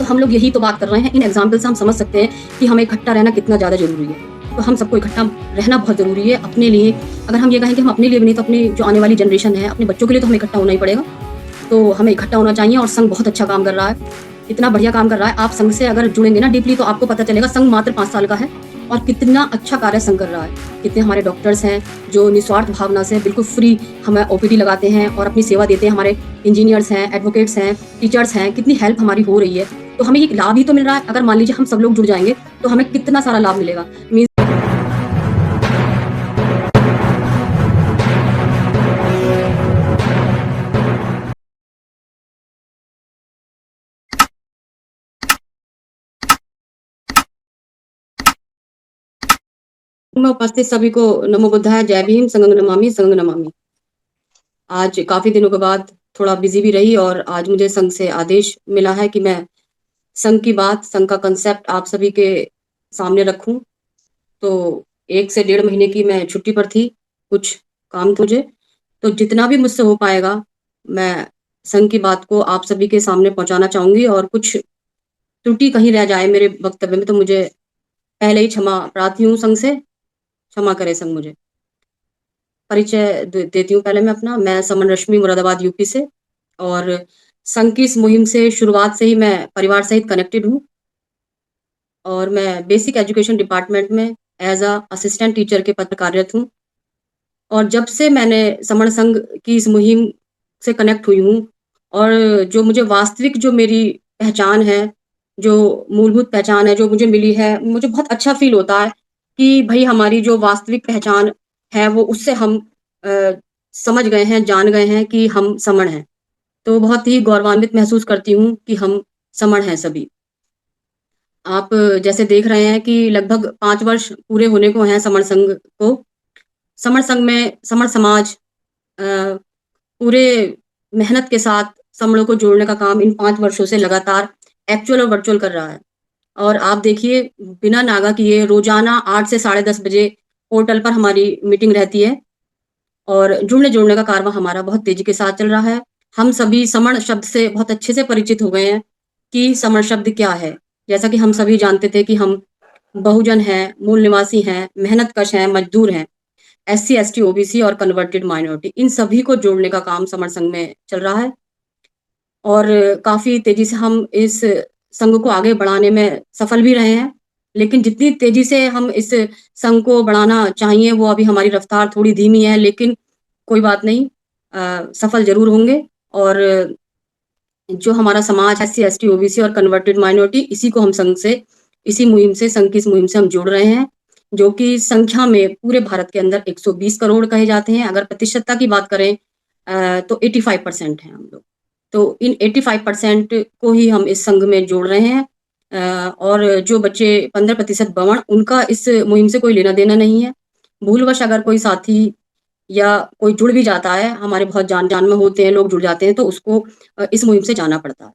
तो हम लोग यही तो बात कर रहे हैं। इन एग्जाम्पल से हम समझ सकते हैं कि हमें इकट्ठा रहना कितना ज़्यादा ज़रूरी है। तो हम सबको इकट्ठा रहना बहुत ज़रूरी है अपने लिए। अगर हम ये कहें कि हम अपने लिए भी नहीं तो अपनी जो आने वाली जनरेशन है, अपने बच्चों के लिए तो हमें इकट्ठा होना ही पड़ेगा। तो हमें इकट्ठा होना चाहिए और संघ बहुत अच्छा काम कर रहा है। इतना बढ़िया काम कर रहा है। आप संघ से अगर जुड़ेंगे ना डीपली तो आपको पता चलेगा संघ मात्र 5 साल का है और कितना अच्छा कार्य संघ कर रहा है। कितने हमारे डॉक्टर्स हैं जो निस्वार्थ भावना से बिल्कुल फ्री हमें ओपीडी लगाते हैं और अपनी सेवा देते हैं। हमारे इंजीनियर्स हैं, एडवोकेट्स हैं, टीचर्स हैं, कितनी हेल्प हमारी हो रही है। तो हमें ये लाभ ही तो मिल रहा है। अगर मान लीजिए हम सब लोग जुड़ जाएंगे तो हमें कितना सारा लाभ मिलेगा। में उपस्थित सभी को नमो बुद्धाय, जय भीम, संघ नमामि, संघ नमामि। आज काफी दिनों के बाद थोड़ा बिजी भी रही और आज मुझे संघ से आदेश मिला है कि मैं संघ की बात, संघ का कंसेप्ट आप सभी के सामने रखूं। तो 1 से 1.5 महीने की मैं छुट्टी पर थी, कुछ काम था मुझे, तो जितना भी मुझसे हो पाएगा मैं संघ की बात को आप सभी के सामने पहुंचाना चाहूंगी और कुछ त्रुटि कहीं रह जाए मेरे वक्तव्य में तो मुझे पहले ही क्षमा प्रार्थी हूँ। संघ से क्षमा करे संघ मुझे। परिचय देती हूँ पहले मैं अपना। मैं समन रश्मि, मुरादाबाद यूपी से, और संघ की इस मुहिम से शुरुआत से ही मैं परिवार सहित कनेक्टेड हूँ और मैं बेसिक एजुकेशन डिपार्टमेंट में एज अ असिस्टेंट टीचर के पद पर कार्यरत हूँ। और जब से मैंने समण संघ की इस मुहिम से कनेक्ट हुई हूँ और जो मुझे वास्तविक जो मेरी पहचान है, जो मूलभूत पहचान है जो मुझे मिली है, मुझे बहुत अच्छा फील होता है कि भाई हमारी जो वास्तविक पहचान है वो उससे हम समझ गए हैं, जान गए हैं कि हम समण हैं। तो बहुत ही गौरवान्वित महसूस करती हूँ कि हम समण हैं सभी। आप जैसे देख रहे हैं कि लगभग 5 वर्ष पूरे होने को हैं समण संघ को। समण संघ में समण समाज अ, पूरे मेहनत के साथ समणों को जोड़ने का काम इन 5 वर्षों से लगातार एक्चुअल और वर्चुअल कर रहा है। और आप देखिए बिना नागा किए रोजाना 8 से 10:30 बजे पोर्टल पर हमारी मीटिंग रहती है और जुड़ने-जोड़ने का कारवां हमारा बहुत तेजी के साथ चल रहा है। हम सभी समण शब्द से बहुत अच्छे से परिचित हो गए हैं कि समण शब्द क्या है। जैसा कि हम सभी जानते थे कि हम बहुजन हैं, मूल निवासी हैं, मेहनतकश हैं, मजदूर हैं, एससी, एसटी, ओबीसी और कन्वर्टेड माइनॉरिटी, इन सभी को जोड़ने का काम समण संघ में चल रहा है। और काफ़ी तेज़ी से हम इस संघ को आगे बढ़ाने में सफल भी रहे हैं। लेकिन जितनी तेज़ी से हम इस संघ को बढ़ाना चाहिए वो अभी हमारी रफ्तार थोड़ी धीमी है, लेकिन कोई बात नहीं, सफल ज़रूर होंगे। और जो हमारा समाज एससी, एसटी, ओबीसी और कन्वर्टेड माइनॉरिटी, इसी को हम संघ से, इसी मुहिम से, संघ की इस मुहिम से हम जोड़ रहे हैं, जो कि संख्या में पूरे भारत के अंदर 120 करोड़ कहे जाते हैं। अगर प्रतिशतता की बात करें तो 85% हैं हम लोग। तो इन 85% को ही हम इस संघ में जोड़ रहे हैं। और जो बच्चे 15% बवण, उनका इस मुहिम से कोई लेना देना नहीं है। भूलवश अगर कोई साथी या कोई जुड़ भी जाता है, हमारे बहुत जान में होते हैं, लोग जुड़ जाते हैं, तो उसको इस मुहिम से जाना पड़ता है।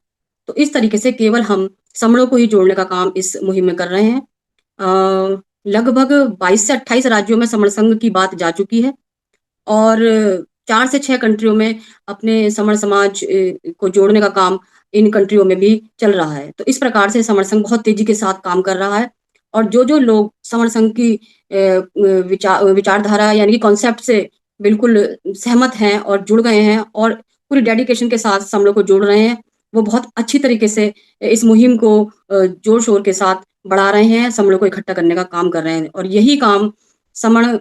तो इस तरीके से केवल हम समणों को ही जोड़ने का काम इस मुहिम में कर रहे हैं। लगभग 22 से 28 राज्यों में समण संघ की बात जा चुकी है और 4 से 6 कंट्रियों में अपने समण समाज को जोड़ने का काम इन कंट्रियों में भी चल रहा है। तो इस प्रकार से समण संघ बहुत तेजी के साथ काम कर रहा है और जो लोग समण संघ की विचारधारा यानी कि कॉन्सेप्ट से बिल्कुल सहमत हैं और जुड़ गए हैं और पूरी डेडिकेशन के साथ समणों को जोड़ रहे हैं, वो बहुत अच्छी तरीके से इस मुहिम को जोर-शोर के साथ बढ़ा रहे हैं, समणों को इकट्ठा करने का काम कर रहे हैं। और यही काम समण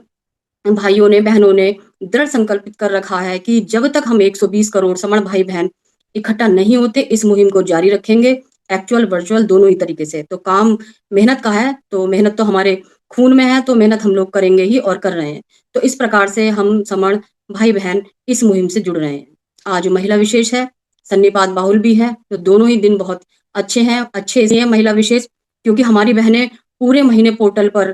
भाइयों ने, बहनों ने दृढ़ संकल्पित कर रखा है कि जब तक हम 120 करोड़ समण भाई-बहन इकट्ठा नहीं होते, इस मुहिम को जारी रखेंगे, एक्चुअल, वर्चुअल दोनों ही तरीके से। तो काम मेहनत का है, तो मेहनत तो हमारे खून में है, तो मेहनत हम लोग करेंगे ही और कर रहे हैं। तो इस प्रकार से हम समण भाई-बहन इस मुहिम से जुड़ रहे हैं। आज महिला विशेष है, सन्निपात बाहुल भी है, तो दोनों ही दिन बहुत अच्छे हैं। अच्छे इसलिए हैं महिला विशेष क्योंकि हमारी बहनें पूरे महीने पोर्टल पर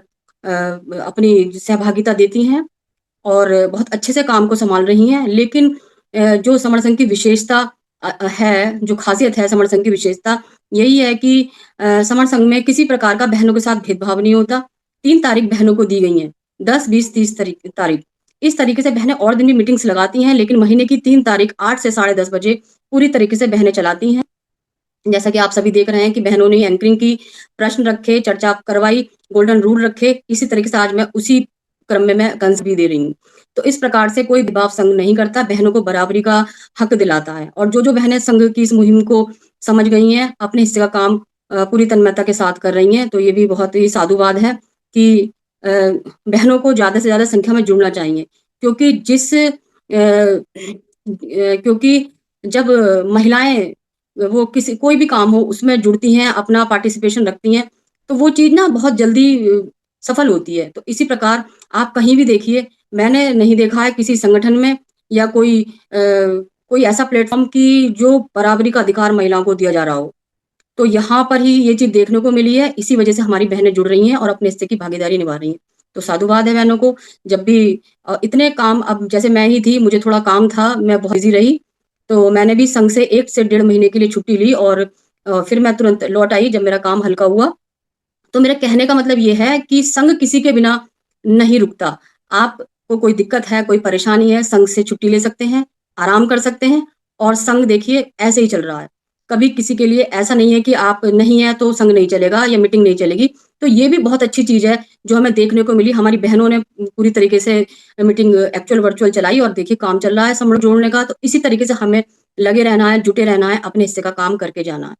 अपनी सहभागिता देती हैं और बहुत अच्छे से काम को सँभाल रही हैं। लेकिन जो समण संघ की विशेषता है, जो ख़ासियत है समण संघ की विशेषता, यही है कि समण संघ में किसी प्रकार का बहनों के साथ भेदभाव नहीं होता। 3 तारीख बहनों को दी गई हैं, 10, 20, 30 तारीख। इस तरीके से बहनें और दिन भी मीटिंग्स लगाती हैं, लेकिन महीने की 3 तारीख 8 से 10:30 बजे पूरी तरीके से बहनें चलाती हैं। जैसा कि आप सभी देख रहे हैं कि बहनों ने एंकरिंग की, प्रश्न रखे, चर्चा करवाई, गोल्डन रूल रखे। इसी तरीके से आज मैं उसी क्रम में मैं कंस भी दे रही हूँ। तो इस प्रकार से कोई भेदभाव संघ नहीं करता, बहनों को बराबरी का हक दिलाता है। और जो बहनें संघ की इस मुहिम को समझ गई हैं, अपने हिस्से का काम पूरी तन्मयता के साथ कर रही हैं, तो ये भी बहुत ही साधुवाद है कि बहनों को ज़्यादा से ज़्यादा संख्या में जुड़ना चाहिए। क्योंकि क्योंकि जब महिलाएं वो किसी कोई भी काम हो उसमें जुड़ती हैं, अपना पार्टिसिपेशन रखती हैं, तो वो चीज़ ना बहुत जल्दी सफल होती है। तो इसी प्रकार आप कहीं भी देखिए, मैंने नहीं देखा है किसी संगठन में या कोई ऐसा प्लेटफ़ॉर्म कि जो बराबरी का अधिकार महिलाओं को दिया जा रहा हो। तो यहाँ पर ही ये चीज़ देखने को मिली है, इसी वजह से हमारी बहनें जुड़ रही हैं और अपने हिस्से की भागीदारी निभा रही हैं। तो साधुवाद है बहनों को, जब भी इतने काम, अब जैसे मैं ही थी, मुझे थोड़ा काम था, मैं बहुत बिज़ी रही, तो मैंने भी संघ से 1 से डेढ़ महीने के लिए छुट्टी ली और फिर मैं तुरंत लौट आई जब मेरा काम हल्का हुआ। तो मेरे कहने का मतलब ये है कि संघ किसी के बिना नहीं रुकता। आपको कोई दिक्कत है, कोई परेशानी है, संघ से छुट्टी ले सकते हैं, आराम कर सकते हैं और संघ देखिए ऐसे ही चल रहा है। कभी किसी के लिए ऐसा नहीं है कि आप नहीं हैं तो संघ नहीं चलेगा या मीटिंग नहीं चलेगी। तो ये भी बहुत अच्छी चीज़ है जो हमें देखने को मिली। हमारी बहनों ने पूरी तरीके से मीटिंग एक्चुअल वर्चुअल चलाई और देखिए काम चल रहा है समूह जोड़ने का। तो इसी तरीके से हमें लगे रहना है, जुटे रहना है, अपने हिस्से का काम करके जाना है।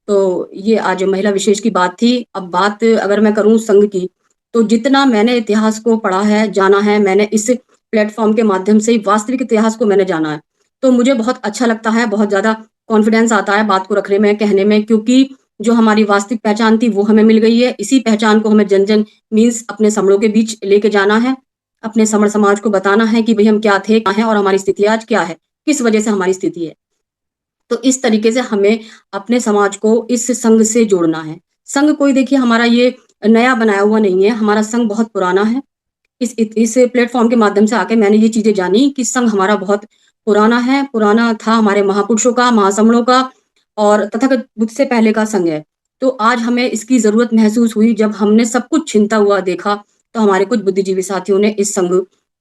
तो ये आज महिला विशेष की बात थी। अब बात अगर मैं करूँ संघ की, तो जितना मैंने इतिहास को पढ़ा है, जाना है, मैंने इस प्लेटफ़ॉर्म के माध्यम से ही वास्तविक इतिहास को मैंने जाना है। तो मुझे बहुत अच्छा लगता है, बहुत ज़्यादा कॉन्फिडेंस आता है बात को रखने में, कहने में, क्योंकि जो हमारी वास्तविक पहचान थी वो हमें मिल गई है। इसी पहचान को हमें जन-जन मीन्स अपने समड़ों के बीच लेके जाना है। अपने समड़ समाज को बताना है कि भई हम क्या थे, कहाँ हैं और हमारी स्थिति आज क्या है, किस वजह से हमारी स्थिति है। तो इस तरीके से हमें अपने समाज को इस संघ से जोड़ना है। संघ कोई देखिए हमारा ये नया बनाया हुआ नहीं है, हमारा संघ बहुत पुराना है। इस प्लेटफ़ॉर्म के माध्यम से आके मैंने ये चीज़ें जानी कि संघ हमारा बहुत पुराना है, पुराना था हमारे महापुरुषों का, महासमणों का और तथागत बुद्ध से पहले का संघ है। तो आज हमें इसकी ज़रूरत महसूस हुई जब हमने सब कुछ छिनता हुआ देखा, तो हमारे कुछ बुद्धिजीवी साथियों ने इस संघ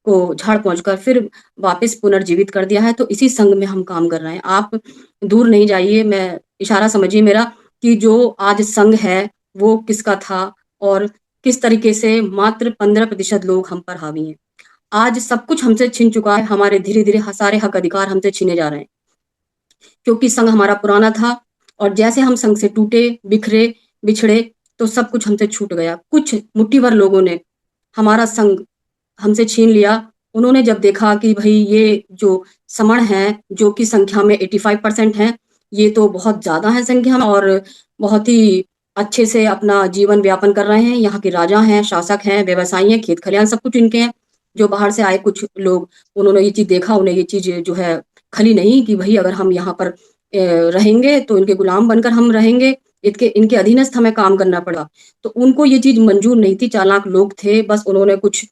को झाड़ पोंछ कर फिर वापस पुनर्जीवित कर दिया है, तो इसी संघ में हम काम कर रहे हैं। आप दूर नहीं जाइए, मैं इशारा समझिए मेरा कि जो आज संघ है, वो किसका था और किस तरीके से मात्र 15% लोग हम पर हावी हैं। आज सब कुछ हमसे छिन चुका है, हमारे धीरे-धीरे सारे हक अधिकार हमसे छीने जा रहे हैं। क्योंकि संघ हमारा पुराना था और जैसे हम संघ से टूटे, बिखरे, बिछड़े, तो सब कुछ हमसे छूट गया। कुछ मुट्ठी भर लोगों ने हमारा संघ हमसे छीन लिया। उन्होंने जब देखा कि भई ये जो समण हैं, जो कि संख्या में 85% हैं, ये तो बहुत ज़्यादा है संख्या में और बहुत ही अच्छे से अपना जीवन यापन कर रहे हैं। यहाँ के राजा हैं, शासक हैं, व्यवसायी हैं, खेत-खलिहान सब कुछ इनके हैं। जो बाहर से आए कुछ लोग, उन्होंने ये चीज़ देखा, उन्हें ये चीज़ जो है खली नहीं कि भई अगर हम यहाँ पर रहेंगे तो इनके गुलाम बनकर हम रहेंगे, इनके अधीनस्थ हमें काम करना पड़ा। तो उनको ये चीज़ मंज़ूर नहीं थी, चालाक लोग थे, बस उन्होंने कुछ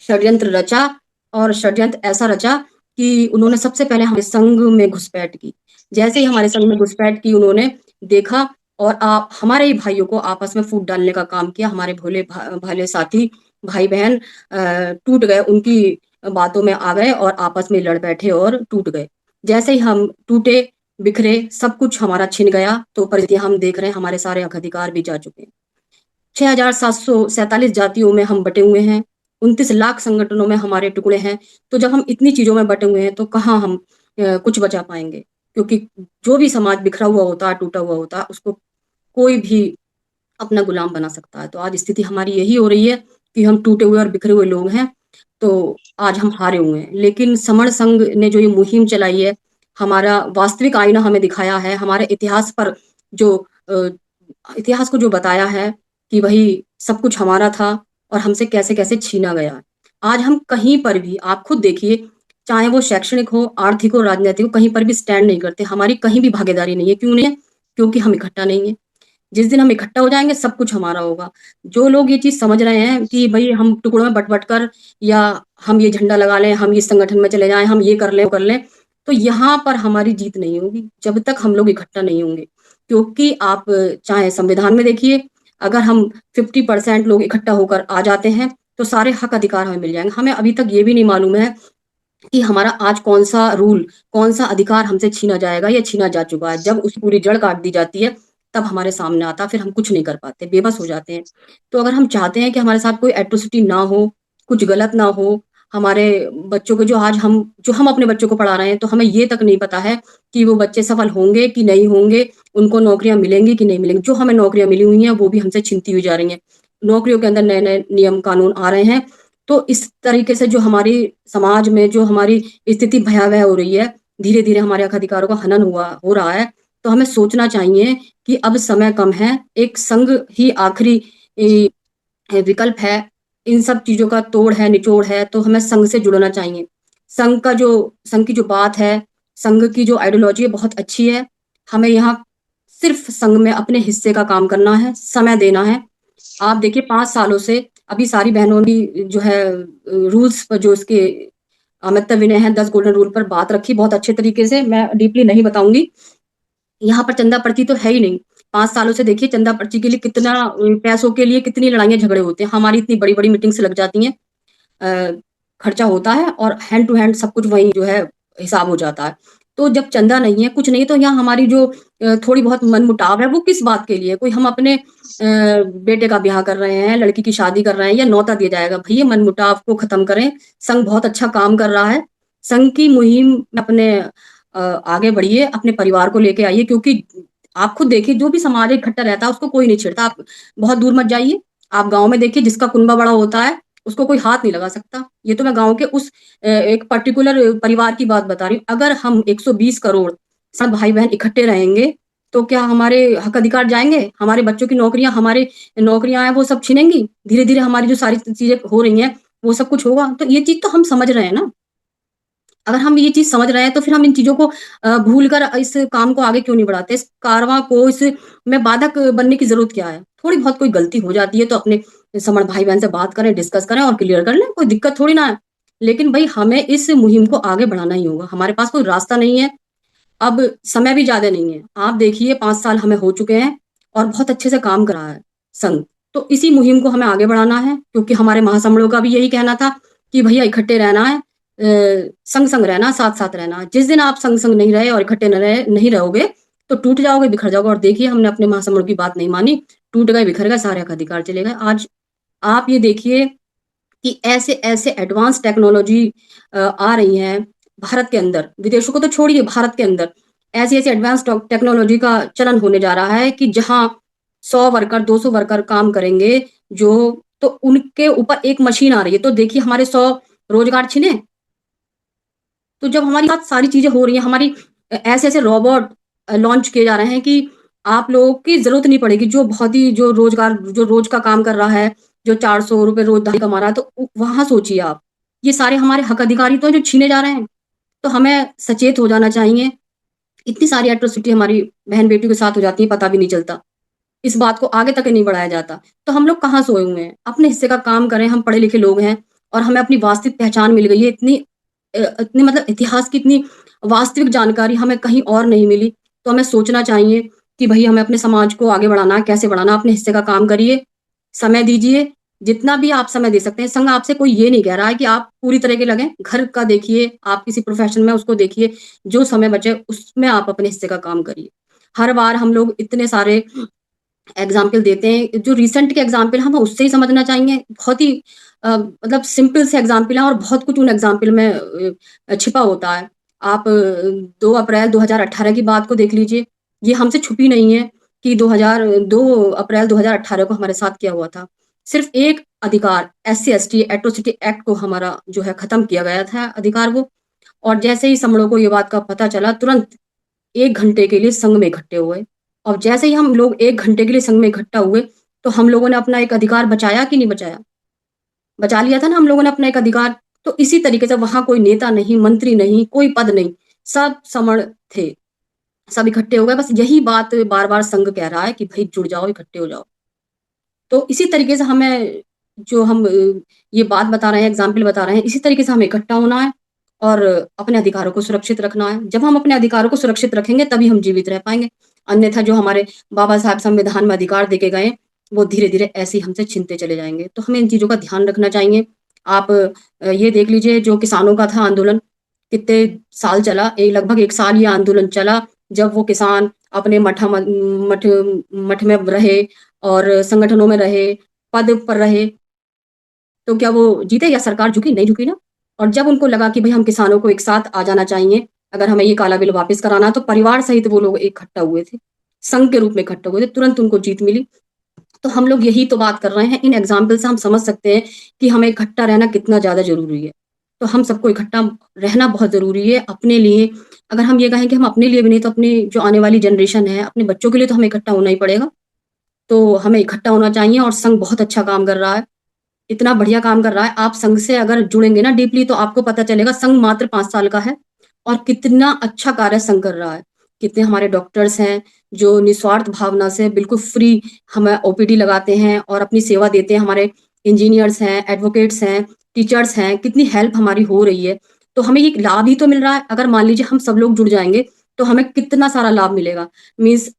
षड्यंत्र रचा और षड्यंत्र ऐसा रचा कि उन्होंने सबसे पहले हमारे संघ में घुसपैठ की। जैसे ही हमारे संघ में घुसपैठ की उन्होंने देखा और हमारे ही भाइयों को आपस में फूट डालने का काम किया। हमारे भाले साथी, भाई-बहन टूट गए, उनकी बातों में आ गए और आपस में लड़ बैठे और टूट गए। जैसे ही हम टूटे, बिखरे, सब कुछ हमारा छिन गया, तो परिस्थितियाँ हम देख रहे हैं, हमारे सारे हक अधिकार भी जा चुके हैं। 6,747 जातियों में हम बँटे हुए हैं, 29 लाख संगठनों में हमारे टुकड़े हैं, तो जब हम इतनी चीज़ों में बँटे हुए हैं, तो कहाँ हम कुछ बचा पाएँगे? क्योंकि जो भी समाज बिखरा हुआ होता है, टूटा हुआ होता है, उसको कोई भी अपना गुलाम बना सकता है। तो आज स्थिति हमारी यही हो रही है कि हम टूटे हुए और बिखरे हुए लोग हैं, तो आज हम हारे हुए हैं। लेकिन समण संघ ने जो ये मुहिम चलाई है, हमारा वास्तविक आईना हमें दिखाया है, हमारे इतिहास पर जो अ, इतिहास को जो बताया है कि भई सब कुछ हमारा था और हमसे कैसे-कैसे छीना गया। आज हम कहीं पर भी आप खुद देखिए, चाहे वो शैक्षणिक हो, आर्थिक हो, राजनैतिक हो, कहीं पर भी स्टैंड नहीं करते। हमारी कहीं भी भागीदारी नहीं है। क्यों नहीं है? क्योंकि हम इकट्ठा नहीं हैं। जिस दिन हम इकट्ठा हो जाएँगे सब कुछ हमारा होगा। जो लोग ये चीज़ समझ रहे हैं कि भई हम टुकड़ों में बँट-बँट कर या हम ये झंडा लगा लें, हम इस संगठन में चले जाएँ, हम ये कर लें, वो कर लें, तो यहाँ पर हमारी जीत नहीं होगी, जब तक हम लोग इकट्ठा नहीं होंगे। क्योंकि आप चाहे संविधान में देखिए, अगर हम 50% लोग इकट्ठा होकर आ जाते हैं, तो सारे हक अधिकार हमें मिल जाएँगे। हमें अभी तक ये भी नहीं मालूम है कि हमारा आज कौन-सा रूल, कौन-सा अधिकार हमसे छीना जाएगा या छीना जा चुका है। जब उसकी पूरी जड़ काट दी जाती है, तब हमारे सामने आता है, फिर हम कुछ नहीं कर पाते, बेबस हो जाते हैं। तो अगर हम चाहते हैं कि हमारे साथ कोई एट्रोसिटी ना हो, कुछ गलत ना हो, हमारे बच्चों को जो हम अपने बच्चों को पढ़ा रहे हैं, तो हमें ये तक नहीं पता है कि वो बच्चे सफल होंगे कि नहीं होंगे, उनको नौकरियाँ मिलेंगी कि नहीं मिलेंगी। जो हमें नौकरियाँ मिली हुई हैं, वो भी हमसे छीनती हुई जा रही हैं। नौकरियों के अंदर नए-नए नियम कानून आ रहे हैं, तो इस तरीके से जो हमारी समाज में जो हमारी स्थिति भयावह हो रही है, धीरे-धीरे हमारे हक अधिकारों का हनन हो रहा है, तो हमें सोचना चाहिए कि अब समय कम है, एक संघ ही आखिरी इ विकल्प है। इन सब चीज़ों का तोड़ है, निचोड़ है, तो हमें संघ से जुड़ना चाहिए। संघ की जो बात है, संघ की जो आइडियोलॉजी है बहुत अच्छी है। हमें यहाँ सिर्फ़ संघ में अपने हिस्से का काम करना है, समय देना है। आप देखिए 5 सालों से अभी सारी बहनों ने जो है रूल्स पर जो इसके अमित्य विनय हैं 10 गोल्डन रूल पर बात रखी बहुत अच्छे तरीके से, मैं डीपली नहीं बताऊँगी। यहाँ पर चंदा पर्ची तो है ही नहीं। 5 सालों से देखिए चंदा पर्ची के लिए कितना पैसों के लिए कितनी लड़ाइयाँ झगड़े होते हैं। हमारी इतनी बड़ी-बड़ी मीटिंग्स लग जाती हैं। अ, खर्चा होता है और हैंड टू हैंड सब कुछ वहीं जो है हिसाब हो जाता है। तो जब चंदा नहीं है, कुछ नहीं है तो यहाँ हमारी जो थोड़ी बहुत मनमुटाव है वो किस बात के लिए? कोई हम अपने बेटे का ब्याह कर रहे हैं, लड़की की शादी कर रहे हैं या न्योता दिया जाएगा। भैया मनमुटाव को खत्म करें, संघ बहुत अच्छा काम कर रहा है। संघ की मुहिम में अपने आगे बढ़िए, अपने परिवार को लेके आइए क्योंकि आप खुद देखिए जो भी समाज इकट्ठा रहता है उसको कोई नहीं छेड़ता। आप बहुत दूर मत जाइए, आप गाँव में देखिए जिसका कुनबा बड़ा होता है उसको कोई हाथ नहीं लगा सकता। ये तो मैं गाँव के उस एक पर्टिकुलर परिवार की बात बता रही हूँ। अगर हम 120 करोड़ सब भाई-बहन इकट्ठे रहेंगे, तो क्या हमारे हक अधिकार जाएँगे? हमारे बच्चों की नौकरियाँ हमारे नौकरियाँ हैं वो सब छिनेंगी? धीरे-धीरे हमारी जो सारी चीज़ें हो रही हैं, वो सब कुछ होगा। तो ये चीज़ तो हम समझ रहे हैं ना। अगर हम ये चीज़ समझ रहे हैं तो फिर हम इन चीज़ों को भूल कर इस काम को आगे क्यों नहीं बढ़ाते? इस कारवां को इसमें बाधक बनने की ज़रूरत क्या है? थोड़ी बहुत कोई गलती हो जाती है तो अपने समण भाई-बहन से बात करें, डिस्कस करें और क्लियर कर लें, कोई दिक्कत थोड़ी ना है। लेकिन भई हमें इस मुहिम को आगे बढ़ाना ही होगा, हमारे पास कोई रास्ता नहीं है, अब समय भी ज़्यादा नहीं है। आप देखिए 5 साल हमें हो चुके हैं और बहुत अच्छे से काम कर रहा है संघ। तो इसी मुहिम को हमें आगे बढ़ाना है क्योंकि हमारे महासमुंदों का भी यही कहना था कि भैया इकट्ठे रहना है, संग-संग रहना, साथ-साथ रहना। जिस दिन आप संग-संग नहीं रहे और इकट्ठे नहीं रहोगे, तो टूट जाओगे, बिखर जाओगे और देखिए हमने अपने महासमुंद की बात नहीं मानी, टूट गए, बिखर गए, सारे हक अधिकार चले गए। आज आप ये देखिए कि ऐसे-ऐसे एडवांस टेक्नोलॉजी आ रही हैं भारत के अंदर, विदेशों को तो छोड़िए भारत के अंदर, ऐसी-ऐसी एडवांस टेक्नोलॉजी का चलन होने जा रहा है कि जहाँ 100 वर्कर, 200 वर्कर काम करेंगे जो तो उनके ऊपर एक मशीन आ रही है, तो देखिए हमारे 100 रोज़गार छिने। तो जब हमारे साथ सारी चीज़ें हो रही हैं, हमारी ऐसे-ऐसे रोबोट लॉन्च किए जा रहे हैं कि आप लोगों की ज़रूरत नहीं पड़ेगी, जो बहुत ही जो रोज़ का काम कर रहा है, जो ₹400 रोज़ दिहाड़ी कमा रहा है, तो वहाँ सोचिए आप। ये सारे हमारे हक अधिकारी तो हैं जो छीने जा रहे हैं। तो हमें सचेत हो जाना चाहिए। इतनी सारी एट्रोसिटी हमारी बहन-बेटियों के साथ हो जाती है, पता भी नहीं चलता। इस बात को आगे तक नहीं बढ़ाया जाता। तो हम लोग कहाँ सोए हुए हैं? अपने हिस्से का काम करें, हम पढ़े-लिखे लोग हैं और हमें अपनी वास्तविक पहचान मिल गई है। इतनी मतलब इतिहास की इतनी वास्तविक जानकारी हमें कहीं और नहीं मिली। तो हमें सोचना चाहिए कि भई हमें अपने समाज को आगे बढ़ाना है, कैसे बढ़ाना है? अपने हिस्से का काम करिए, समय दीजिए, जितना भी आप समय दे सकते हैं। संघ आपसे कोई ये नहीं कह रहा है कि आप पूरी तरह के लगें। घर का देखिए, आप किसी प्रोफ़ेशन में उसको देखिए, जो समय बचे उसमें आप अपने हिस्से का काम करिए। हर बार हम लोग इतने सारे एग्ज़ाम्पल देते हैं, जो रिसेंट के एग्ज़ाम्पल हमें उससे ही समझना चाहिए। बहुत ही मतलब सिंपल से एग्ज़ाम्पल हैं और बहुत कुछ उन एग्ज़ाम्पल में छिपा होता है। आप 2 अप्रैल 2018 की बात को देख लीजिए, ये हमसे छुपी नहीं है कि 2 अप्रैल 2018 को हमारे साथ क्या हुआ था। सिर्फ़ एक अधिकार एससी-एसटी एट्रोसिटी एक्ट को हमारा जो है ख़त्म किया गया था अधिकार वो और जैसे ही समड़ों को ये बात का पता चला तुरंत 1 घंटे के लिए संघ में इकट्ठे हुए और जैसे ही हम लोग 1 घंटे के लिए संघ में इकट्ठा हुए, तो हम लोगों ने अपना एक अधिकार बचाया कि नहीं बचाया? बचा लिया था ना हम लोगों ने अपना एक अधिकार। तो इसी तरीके से वहाँ कोई नेता नहीं, मंत्री नहीं, कोई पद नहीं, सब समण थे। सब इकट्ठे हो गए, बस यही बात बार-बार संघ कह रहा है कि भई जुड़ जाओ, इकट्ठे हो जाओ। तो इसी तरीके से हमें जो हम ये बात बता रहे हैं, एग्ज़ाम्पल बता रहे हैं, इसी तरीके से हमें इकट्ठा होना है और अपने अधिकारों को सुरक्षित रखना है। जब हम अपने अधिकारों को सुरक्षित रखेंगे तभी हम जीवित रह पाएँगे। अन्यथा जो हमारे बाबा साहब संविधान में अधिकार देके गए, वो धीरे-धीरे ऐसे ही हमसे छीनते चले जाएँगे। तो हमें इन चीज़ों का ध्यान रखना चाहिए। आप ये देख लीजिए जो किसानों का था आंदोलन, कितने साल चला, लगभग 1 साल ये आंदोलन चला, जब वो किसान अपने मठ मठ में रहे और संगठनों में रहे, पद पर रहे, तो क्या वो जीते या सरकार झुकी? नहीं झुकी ना। और जब उनको लगा कि भई हम किसानों को एक साथ आ जाना चाहिए, अगर हमें ये काला बिल वापस कराना है, तो परिवार सहित वो लोग इकट्ठा हुए थे। संघ के रूप में इकट्ठा हुए थे, तुरंत उनको जीत मिली। तो हम लोग यही तो बात कर रहे हैं, इन एग्ज़ाम्पल से हम समझ सकते हैं कि हमें इकट्ठा रहना कितना ज़्यादा ज़रूरी है। तो हम सबको इकट्ठा रहना बहुत ज़रूरी है अपने लिए। अगर हम ये कहें कि हम अपने लिए भी नहीं तो अपनी जो आने वाली जनरेशन है, अपने बच्चों के लिए तो हमें इकट्ठा होना ही पड़ेगा। तो हमें इकट्ठा होना चाहिए और संघ बहुत अच्छा काम कर रहा है। इतना बढ़िया काम कर रहा है, आप संघ से अगर जुड़ेंगे ना डीपली तो आपको पता चलेगा संघ मात्र 5 साल का है और कितना अच्छा कार्य संघ कर रहा है। कितने हमारे डॉक्टर्स हैं जो निस्वार्थ भावना से बिल्कुल फ्री हमें ओपीडी लगाते हैं और अपनी सेवा देते हैं। हमारे इंजीनियर्स हैं, एडवोकेट्स हैं, टीचर्स हैं, कितनी हेल्प हमारी हो रही है। तो हमें ये लाभ ही तो मिल रहा है। अगर मान लीजिए हम सब लोग जुड़ जाएँगे, तो हमें कितना सारा लाभ मिलेगा। मीन्स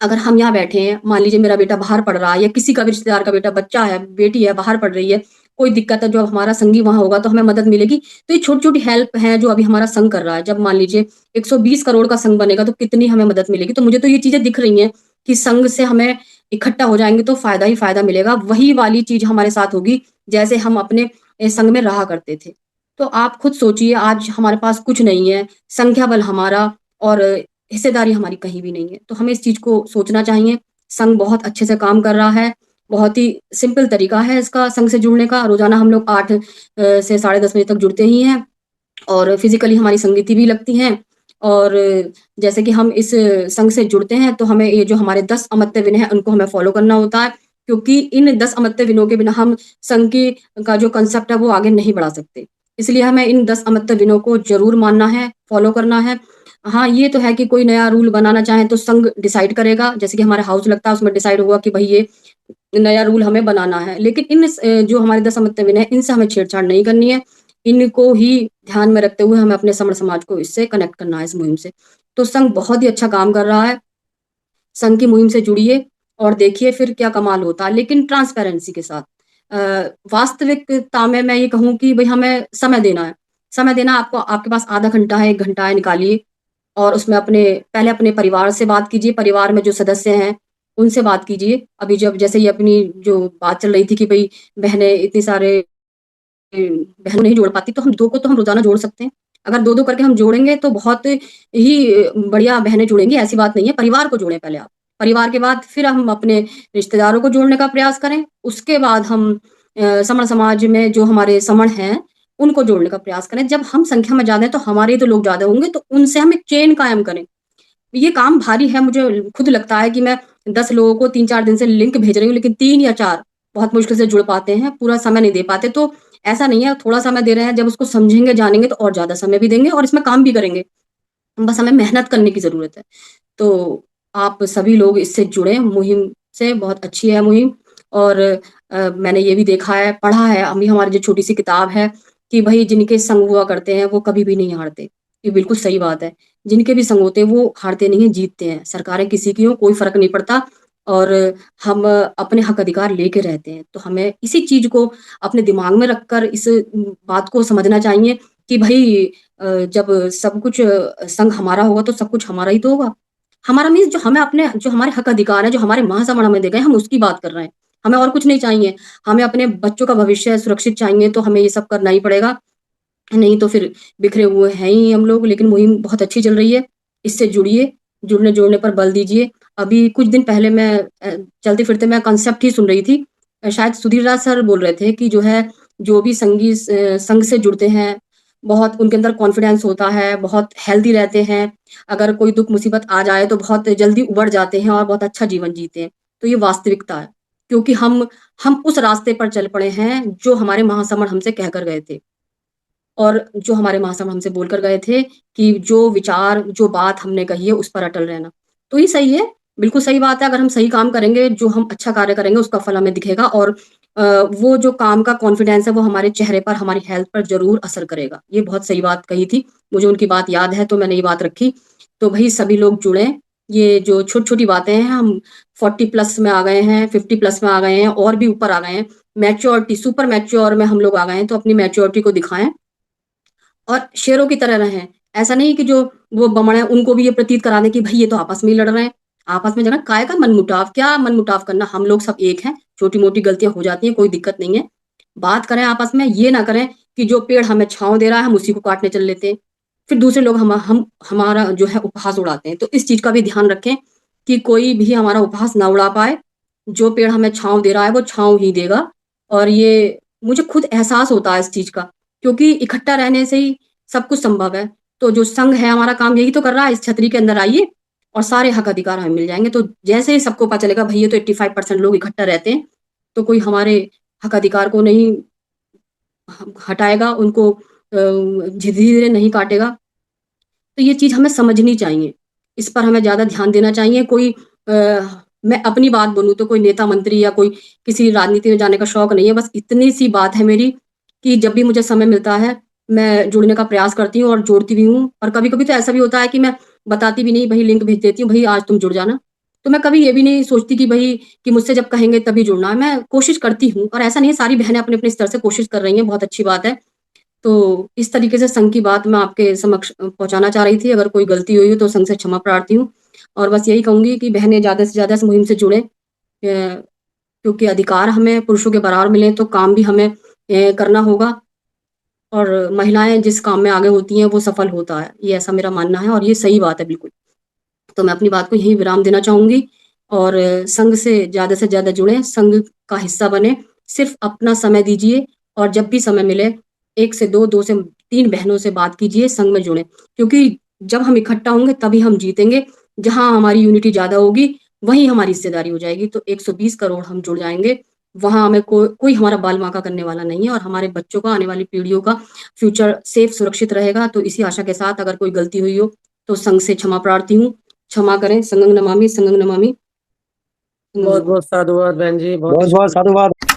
अगर हम यहाँ बैठे हैं, मान लीजिए मेरा बेटा बाहर पढ़ रहा है या किसी का भी रिश्तेदार का बेटा बच्चा है, बेटी है, बाहर पढ़ रही है, कोई दिक्कत है, जो हमारा संगी वहाँ होगा तो हमें मदद मिलेगी। तो ये छोटी-छोटी हेल्प है जो अभी हमारा संघ कर रहा है। जब मान लीजिए 120 करोड़ का संघ बनेगा तो कितनी हमें मदद मिलेगी। तो मुझे तो ये चीज़ें दिख रही हैं कि संघ से हमें इकट्ठा हो जाएँगे तो फ़ायदा ही फ़ायदा मिलेगा। वही वाली चीज़ हमारे साथ होगी जैसे हम अपने संघ में रहा करते थे। तो आप खुद सोचिए आज हमारे पास कुछ नहीं है, संख्या बल हमारा और हिस्सेदारी हमारी कहीं भी नहीं है। तो हमें इस चीज़ को सोचना चाहिए। संघ बहुत अच्छे से काम कर रहा है। बहुत ही सिंपल तरीका है इसका संघ से जुड़ने का। रोज़ाना हम लोग 8 से साढ़े 10 बजे तक जुड़ते ही हैं और फिज़िकली हमारी संगति भी लगती हैं। और जैसे कि हम इस संघ से जुड़ते हैं तो हमें ये जो हमारे 10 अमात्य विनय हैं उनको हमें फ़ॉलो करना होता है। क्योंकि इन 10 अमात्य विनयों के बिना हम संघ की का जो कांसेप्ट है वो आगे नहीं बढ़ा सकते। इसलिए हमें इन 10 अमात्य विनयों को ज़रूर मानना है, फ़ॉलो करना है। हाँ, ये तो है कि कोई नया रूल बनाना चाहे तो संघ डिसाइड करेगा। जैसे कि हमारा हाउस लगता है उसमें डिसाइड हुआ कि भई ये नया रूल हमें बनाना है। लेकिन जो हमारे 10 अमात्य विनय हैं इनसे हमें छेड़छाड़ नहीं करनी है। इनको ही ध्यान में रखते हुए हमें अपने समण समाज को इससे कनेक्ट करना है इस मुहिम से। तो संघ बहुत ही अच्छा काम कर रहा है। संघ की मुहिम से जुड़िए और देखिए फिर क्या कमाल होता है, लेकिन ट्रांसपेरेंसी के साथ। वास्तविकता में मैं ये कहूँ कि भई हमें समय देना है। समय देना आपको आपके पास आधा घंटा है, 1 घंटा है, निकालिए और उसमें पहले अपने परिवार से बात कीजिए, परिवार में जो सदस्य हैं, उनसे बात कीजिए। अभी जब जैसे ये अपनी जो बात चल रही थी कि भई बहनें इतने सारे बहनों नहीं जोड़ पाती, तो हम 2 को तो हम रोज़ाना जोड़ सकते हैं। अगर 2-2 करके हम जोड़ेंगे तो बहुत ही बढ़िया बहनें जुड़ेंगी, ऐसी बात नहीं है। परिवार को जोड़ें पहले आप। परिवार के बाद फिर हम अपने रिश्तेदारों को जोड़ने का प्रयास करें। उसके बाद हम समण समाज में जो हमारे समण हैं, उनको जोड़ने का प्रयास करें। जब हम संख्या में ज़्यादा हैं, तो हमारे ही तो लोग ज़्यादा होंगे, तो उनसे हम एक चेन कायम करें। ये काम भारी है, मुझे खुद लगता है कि मैं 10 लोगों को 3-4 दिन से लिंक भेज रही हूँ, लेकिन 3 या 4 बहुत मुश्किल से जुड़ पाते हैं, पूरा समय नहीं दे पाते। तो ऐसा नहीं है, थोड़ा समय दे रहे हैं, जब उसको समझेंगे, जानेंगे तो और ज़्यादा समय भी देंगे और इसमें काम भी करेंगे। बस हमें मेहनत करने की ज़रूरत है। तो आप सभी लोग इससे जुड़ें, मुहिम से बहुत अच्छी है मुहिम। और मैंने ये भी देखा है, पढ़ा है, अभी हमारी जो छोटी-सी किताब है कि भई जिनके संग हुआ करते हैं, वो कभी भी नहीं हारते। ये बिल्कुल सही बात है। जिनके भी संग होते हैं, वो हारते नहीं हैं, जीतते हैं। सरकारें किसी की हों, कोई फ़र्क नहीं पड़ता और हम अपने हक अधिकार लेके रहते हैं। तो हमें इसी चीज़ को अपने दिमाग में रखकर इस बात को समझना चाहिए कि भई जब सब कुछ संग हमारा होगा, तो सब कुछ हमारा ही तो होगा। हमारा मीन्स जो हमारे हक अधिकार हैं, जो हमारे महासमण हमें दे गए, हम उसकी बात कर रहे हैं। हमें और कुछ नहीं चाहिए। हमें अपने बच्चों का भविष्य सुरक्षित चाहिए, तो हमें ये सब करना ही पड़ेगा। नहीं तो फिर बिखरे हुए हैं ही हम लोग। लेकिन मुहिम बहुत अच्छी चल रही है, इससे जुड़िए, जुड़ने-जोड़ने पर बल दीजिए। अभी कुछ दिन पहले मैं चलते-फिरते मैं कांसेप्ट ही सुन रही थी। शायद सुधीर राज सर बोल रहे थे कि जो है, जो भी संघ से जुड़ते हैं, बहुत उनके अंदर कॉन्फिडेंस होता है, बहुत हेल्दी रहते हैं। अगर कोई दुःख मुसीबत आ जाए तो बहुत जल्दी उबर जाते हैं और बहुत अच्छा जीवन जीते हैं। तो ये वास्तविकता है, क्योंकि हम उस रास्ते पर चल पड़े हैं, जो हमारे महासमण हमसे कह कर गए थे। और जो हमारे महासमण हमसे बोलकर गए थे कि जो विचार, जो बात हमने कही है, उस पर अटल रहना। तो ये सही है, बिल्कुल सही बात है। अगर हम सही काम करेंगे, जो हम अच्छा कार्य करेंगे, उसका फल हमें दिखेगा और वो जो काम का कॉन्फिडेंस है, वो हमारे चेहरे पर, हमारी हेल्थ पर ज़रूर असर करेगा। ये बहुत सही बात कही थी। मुझे उनकी बात याद है, तो मैंने ये बात रखी। तो भई सभी लोग जुड़ें। ये जो छोटी-छोटी बातें हैं, हम 40 प्लस में आ गए हैं, 50 प्लस में आ गए हैं और भी ऊपर आ गए हैं। मैच्योरिटी, सुपर मैच्योर में हम लोग आ गए हैं, तो अपनी मैच्योरिटी को दिखाएं और शेरों की तरह रहें। ऐसा नहीं कि जो वो बमण है उनको भी ये प्रतीत करा दें कि भाई ये तो आपस में ही लड़ रहे हैं। आपस में जरा काय का मनमुटाव, क्या मनमुटाव करना, हम लोग सब एक हैं। छोटी मोटी गलतियां हो जाती हैं, कोई दिक्कत नहीं है, बात करें आपस में। ये ना करें कि जो पेड़ हमें छांव दे रहा है हम उसी को काटने चल लेते हैं, फिर दूसरे लोग हम हमारा जो है उपहास उड़ाते हैं। तो इस चीज का भी ध्यान रखें कि कोई भी हमारा उपहास ना उड़ा पाए। जो पेड़ हमें छांव दे रहा है वो छांव ही देगा। और ये मुझे खुद एहसास होता है इस चीज का, क्योंकि इकट्ठा रहने से ही सब कुछ संभव है। तो जो संघ है हमारा काम यही तो कर रहा है, इस छतरी के अंदर आइए और सारे हक अधिकार हमें मिल जाएंगे। तो जैसे ही सबको पता चलेगा भाई ये तो 85% लोग इकट्ठा रहते हैं, तो कोई हमारे हक अधिकार को नहीं हटाएगा, उनको धीरे धीरे नहीं काटेगा। तो ये चीज हमें समझनी चाहिए, इस पर हमें ज्यादा ध्यान देना चाहिए। कोई मैं अपनी बात बोलूं तो कोई नेता मंत्री या कोई किसी राजनीति में जाने का शौक नहीं है। बस इतनी सी बात है मेरी कि जब भी मुझे समय मिलता है मैं जुड़ने का प्रयास करती हूँ और जोड़ती भी हूँ। और कभी कभी तो ऐसा भी होता है कि मैं बताती भी नहीं, भाई लिंक भेज देती हूँ, भाई आज तुम जुड़ जाना। तो मैं कभी ये भी नहीं सोचती कि भाई कि मुझसे जब कहेंगे तभी जुड़ना है। मैं कोशिश करती हूँ, और ऐसा नहीं है, सारी बहनें अपने अपने स्तर से कोशिश कर रही हैं, बहुत अच्छी बात है। तो इस तरीके से संघ की बात मैं आपके समक्ष पहुंचाना चाह रही थी। अगर कोई गलती हुई हो तो संघ से क्षमा प्रार्थी हूँ। और बस यही कहूंगी कि बहनें ज्यादा से ज्यादा इस मुहिम से जुड़े, क्योंकि अधिकार हमें पुरुषों के बराबर मिले तो काम भी हमें करना होगा। और महिलाएं जिस काम में आगे होती हैं वो सफल होता है, ये ऐसा मेरा मानना है और ये सही बात है बिल्कुल। तो मैं अपनी बात को यही विराम देना चाहूंगी। और संघ से ज्यादा जुड़े, संघ का हिस्सा बने, सिर्फ अपना समय दीजिए। और जब भी समय मिले एक से दो, दो से तीन बहनों से बात कीजिए, संघ में जुड़े। क्योंकि जब हम इकट्ठा होंगे तभी हम जीतेंगे। जहां हमारी यूनिटी ज्यादा होगी वहीं हमारी हिस्सेदारी हो जाएगी। तो 120 करोड़ हम जुड़ जाएंगे, वहां हमें कोई हमारा बाल बांका करने वाला नहीं है। और हमारे बच्चों का, आने वाली पीढ़ियों का फ्यूचर सेफ सुरक्षित रहेगा। तो इसी आशा के साथ अगर कोई गलती हुई हो तो संघ से क्षमा प्रार्थी हूँ। क्षमा करें। संगं नमामि, संगं नमामि, संगं बहुत नमामि। बहुत साधुवाद बहन जी, बहुत बहुत बहुत साधुवाद।